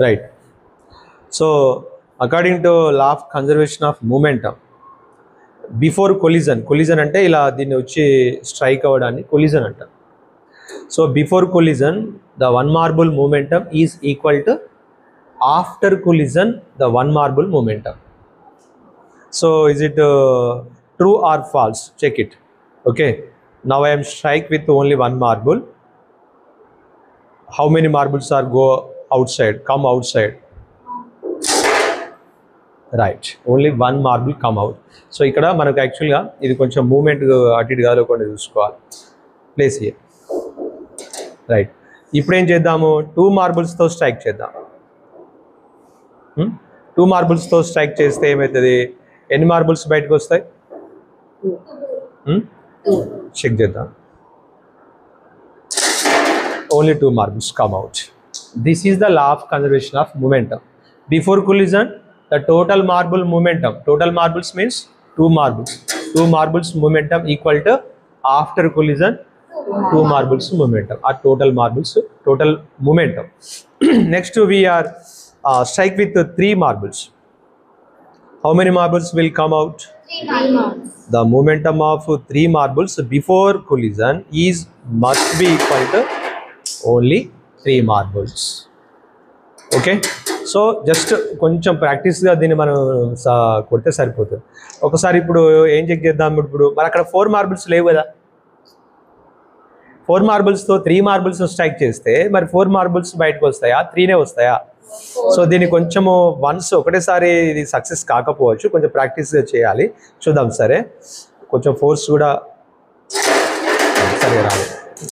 Right. So according to law of conservation of momentum, before collision అంటే ఇలా దీన్ని వచ్చి స్ట్రైక్ అవ్వడాన్ని కొలిజన్ అంటారు. So before collision the one marble momentum is equal to after collision the one marble momentum. So is it true or false? Check it. Okay, now I am strike with only one marble. How many marbles are go outside, come outside? Right, only one marble come out. So ఇక్కడ మనకు యాక్చువల్గా ఇది కొంచెం moment అటు ఇటు కాలేకుండా చూసుకోవాలి. Place year. Right, ఇప్పుడు ఏం చేద్దాము, 2 మార్బుల్స్తో స్ట్రైక్ చేద్దాం. 2 మార్బుల్స్తో స్ట్రైక్ చేస్తే ఏమవుతుంది, ఎన్ని మార్బుల్స్ బయటకు వస్తాయి? చెక్ చేద్దాం. Only 2 marbles come out. This is the law of conservation of momentum. Before collision, the total marble momentum, total marbles means 2 marbles. 2 marbles momentum equal to after collision 2 marbles momentum, or total marbles, total momentum. Next we are strike with 3 marbles. How many marbles will come out? 3 marbles. The momentum of 3 marbles before collision is must be equal to only 3 marbles. Okay, so just కొంచెం ప్రాక్టీస్గా దీన్ని మనం కొడితే సరిపోతుంది. ఒకసారి ఇప్పుడు ఏం check చేద్దాం, ఇప్పుడు మరి అక్కడ 4 మార్బుల్స్ లేవు కదా, 4 మార్బుల్స్తో 3 మార్బుల్స్ స్ట్రైక్ చేస్తే మరి 4 మార్బుల్స్ బయటకు వస్తాయా, 3నే వస్తాయా? సో దీన్ని కొంచెము వన్స్ ఒకటేసారి ఇది సక్సెస్ కాకపోవచ్చు, కొంచెం ప్రాక్టీస్గా చేయాలి. చూద్దాం. సరే, కొంచెం ఫోర్స్ కూడా సరే రాదు.